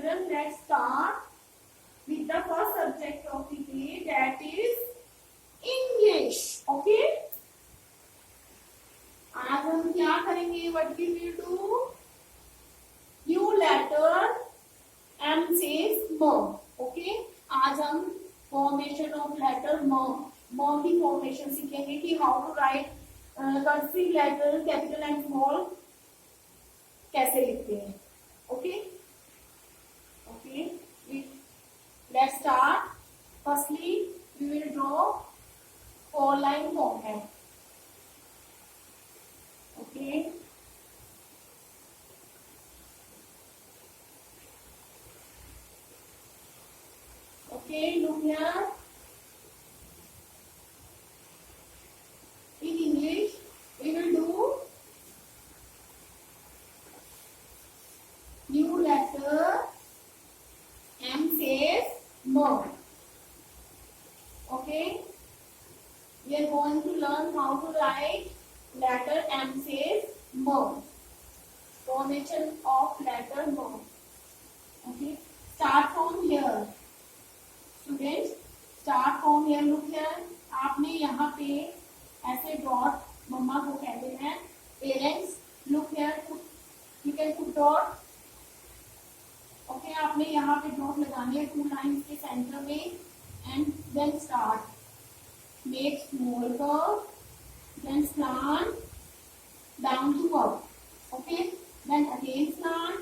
children, let's start with the first subject of the day, that is English. Okay? आज हम क्या करेंगे? What we will do? New letter M says M. Okay? आज हम formation of letter M की formation सीखेंगे कि how to write cursive letter, capital and small कैसे लिखते हैं. Okay? Okay, let's start. Firstly, we will draw 4-line format. Okay. Okay, look here. In English, we will do new letter. M says M. Okay. We are going to learn how to write letter M says M. Formation of letter M. Okay. Start from here. Students, start from here. Look here. आपने यहाँ पे ऐसे dot मम्मा को कहते हैं parents. Look here. You can put dot. Okay आपने यहाँ पे डॉट लगाने हैं 2 लाइन्स के सेंटर में. And then start make small curve, then slant down to up. Okay then again slant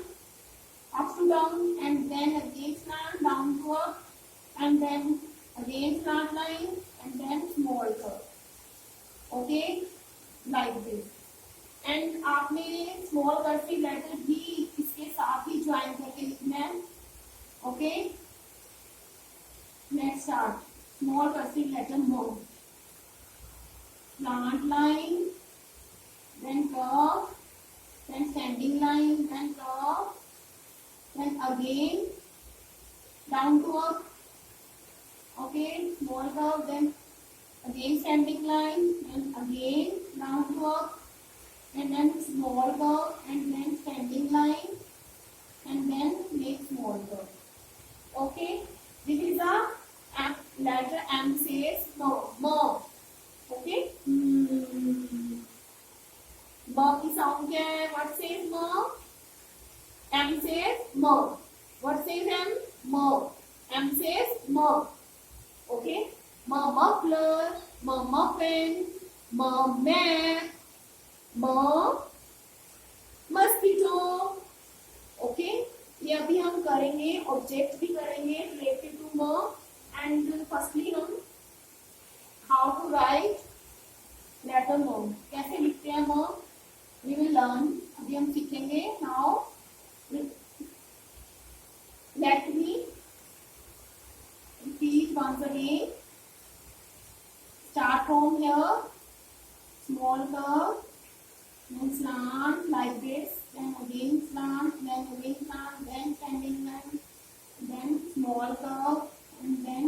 up to down and then again slant down to up and then again slant line and then small curve. Okay like this. And आपने small cursive letter भी इसके साथ ही join करके लिखना है. Okay next start. Small cursive letter no, slant line, then curve, then standing line, then curve, then again down to up. Okay small curve, then again standing line, then again down to up and then small curve and then standing line and then make small curve. Okay, this is a letter M says no. Okay, की sound क्या है? What says no? M says no. What says M? No. M says no. Okay, muffler, muffin, map, mosquito. Okay ये अभी हम करेंगे, object भी करेंगे related to म. एंड फर्स्टली हम हाउ टू राइट लेटर म, कैसे लिखते हैं म, वी विल लर्न. अभी हम सीखेंगे. Now let me repeat once again. Start from here. Small curve, then slant like this, then again slant, then again slant, then standing line, then small curve, and then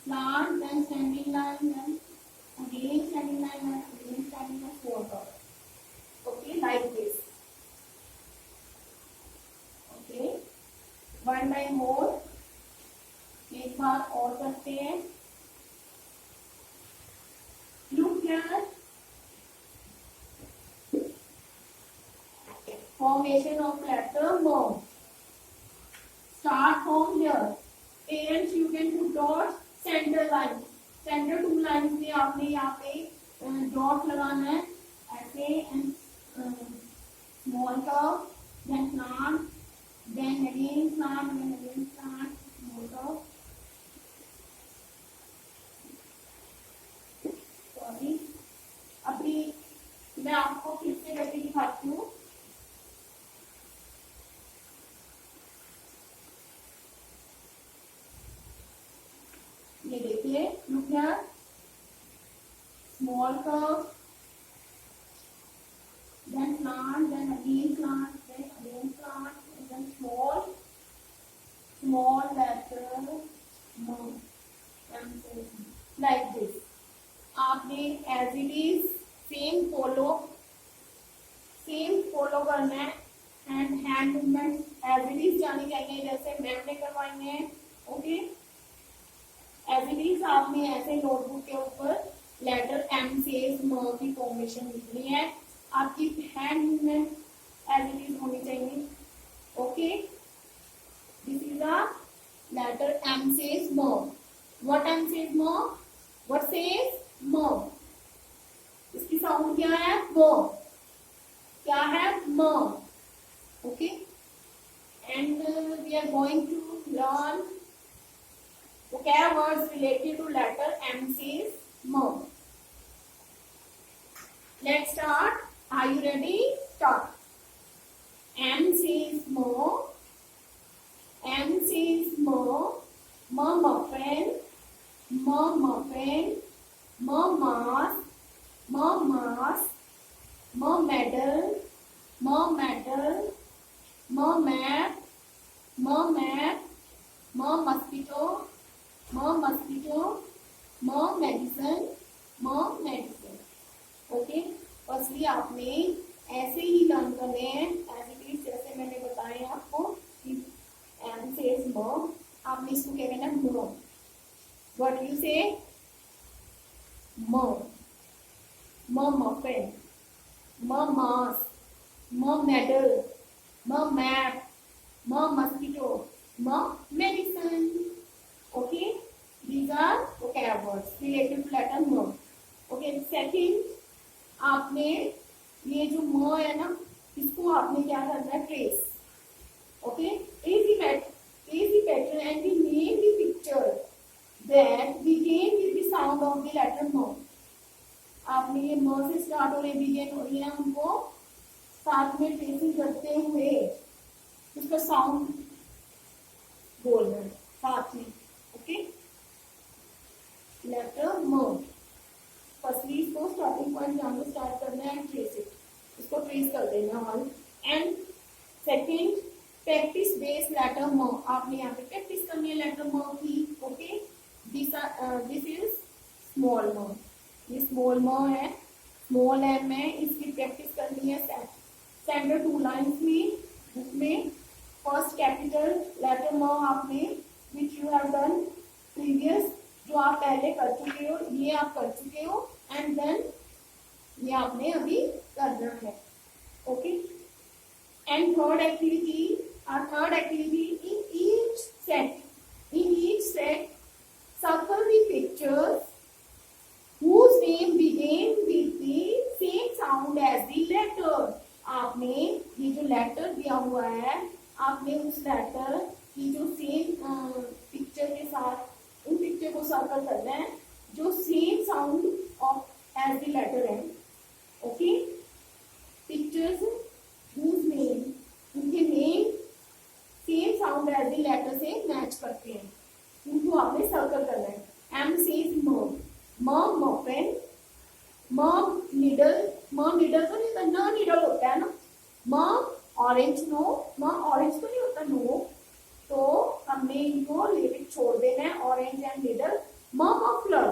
slant, then standing line, then again standing line, then again standing line, small curve. Okay, like this. Okay, one by more. एक बार और करते हैं. Look here. Formation of letter M. Start from here. Parents, you can put dots. Center line. Center 2 lines में आपने यहाँ पे dot लगाना है ऐसे. And small curve, then slant, then again slant, then again slant, small curve. Sorry. अभी मैं आपको फिर से करके दिखाती हूँ. ये देखिए. Look here. Small curve, then slant, then again slant, then again slant, and then small letter M, like this. आपने as it is same follow करना है. And hand movement as it is जानी चाहिए, जैसे मैम ने करवाई है। Okay, as it is आपने ऐसे नोटबुक के ऊपर लेटर एम से म की फॉर्मेशन लिखनी है, आपकी हैंड में एज इट इज होनी चाहिए। Okay, this is a letter M says म। व्हाट एम सेज म? व्हाट सेज म? इसकी साउंड क्या है? म। क्या है? म। Okay, and we are going to learn vocab words related to letter M says M. Let's start. Are you ready? Start. M says mo. M says mo. M muffin. M muffin. M mask. M mask. M medal. M medal. M map. M map. M mosquito. M mosquito. M medicine. M medicine. Okay, firstly आपने ऐसे ही learn करने हैं as it is, जैसे मैंने बताया आपको कि M says म, आपने इसको क्या कहना है? म। व्हाट यू से? म। म मफिन, म मास्क, म मेडल, म मैप, म मस्किटो, म medicine. Okay, these are vocab words related to letter M. Okay, second, आपने ये जो म है ना, इसको आपने क्या करना है? Trace. Okay, trace the pattern and we name the picture that begin with the sound of the letter M. आपने ये म से स्टार्ट हो रही, बिगिन हो रही है, उनको साथ में ट्रेसिंग करते हुए उसका साउंड बोलना है साथ में। ओके, लेटर म। फर्स्टली इसको स्टार्टिंग पॉइंट जहाँ से स्टार्ट करना है, ट्रेस इट, इसको ट्रेस कर देना all. And second, practice base letter म, आपने यहाँ पे प्रैक्टिस करनी है लेटर म की। ओके, दिस इज स्मॉल म, ये स्मॉल म है, स्मॉल एम है, इसकी प्रैक्टिस करनी है सेंटर 2 लाइन्स में, उसमें फर्स्ट कैपिटल लेटर म आपने which you have done previous, जो आप पहले कर चुके हो, ये आप कर चुके हो, एंड देन ये आपने अभी करना है। Okay, and third activity in each set circle the pictures whose name begin with the same sound as the letter. आपने ये जो लेटर दिया हुआ है, आपने उस लेटर की जो सेम पिक्चर के साथ उन पिक्चर को सर्कल करना है जो same sound of as the letter है। ओके, पिक्चर्स whose name, उनके name same sound as the letter से मैच करते हैं, उनको आपने सर्कल करना है। एम सेज म, मफिन, म निडल, म निडल तो नहीं होता, न निडल होता है ना। म ऑरेंज, नो, म ऑरेंज तो नहीं होता, नो, तो हमने इनको लिरिक छोड़ देना है, ऑरेंज एंड निडल। म मफलर,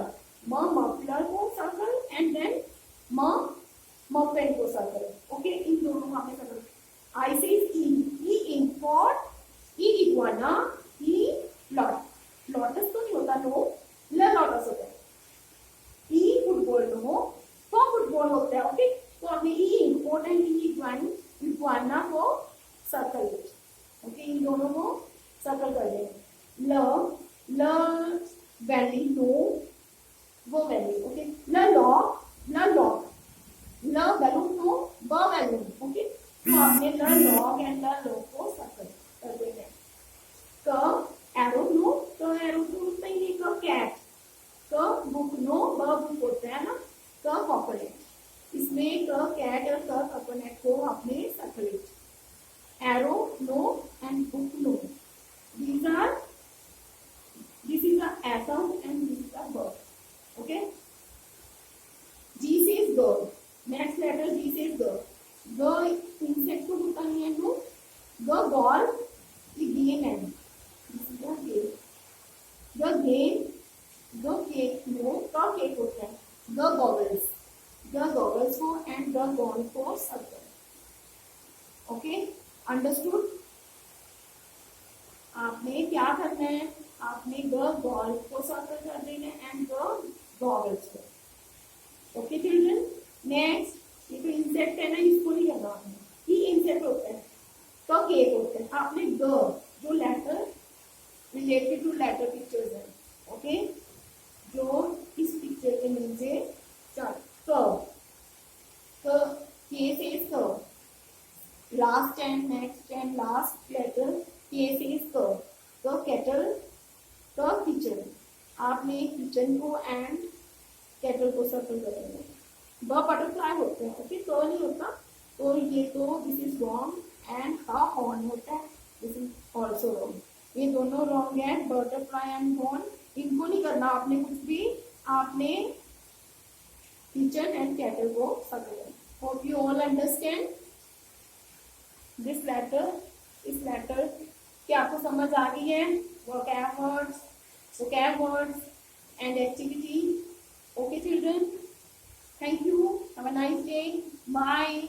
म मफलर को सर्कल, एंड देन म मफिन को सर्कल। ओके, इन दोनों को आपने सर्कल। आई सेज ई इंक पॉट, ई इग्वाना, ई लॉटस तो नहीं होता, नो, ल लॉटस होता है। ई फुटबॉल, नो, तो फुटबॉल होता है। ओके, तो आपने ई इंक पॉट एंड ई इग्वाना को सर्कल। ओके, इन दोनों को सर्कल कर दें। ल वैली, नो, वो वैली। ओके, ल लॉक, ल बैलून, नो, ब बैलून। ओके, तो आपने ल लॉग एंड ल लॉग को सर्कल कर देना है। क एरो, नो, तो एरो तो होता ही नहीं। क कैट, क बुक, नो, ब बुक होता है ना। क कॉकनेट, इसमें क कैट और क कॉकनेट को आपने circle. Arrow, no, and book, no. This is a A sound and this is a B. Okay. G says girl. Next letter G says girl. Girl insect को होता नहीं है, no. The ball, the game है. This is a game. The game, the cake, no. The cake होता है. The goggles को and the ball को circle. Okay. Understood? आपने क्या करना है, आपने द बॉल को सर्कल कर देना है एंड द गॉगल्स को। ओके चिल्ड्रन, नेक्स्ट ये तो इंसेक्ट है ना, इसको नहीं करना आपने, ही इंसेक्ट होता है तो केक होता है। आपने द जो letter related to letter pictures है, ओके, जो इस पिक्चर के नीचे curve, K says curve, last and next and last letter K says curve, तो kettle, तो kitchen, आपने किचन को एंड केटल को सर्कल करेंगे। द बटरफ्लाई होते हैं, ओके, तो नहीं होता, तो ये तो this is wrong and the horn होता है, दिस इज ऑल्सो रॉन्ग, ये दोनों रॉन्ग है, बटरफ्लाई एंड हॉर्न, इनको नहीं करना आपने कुछ भी, आपने किचन एंड केटल को सर्कल करना। Hope you all understand this letter, इस लेटर की आपको समझ आ गई है, vocab words and activity. Okay children, thank you, have a nice day, bye.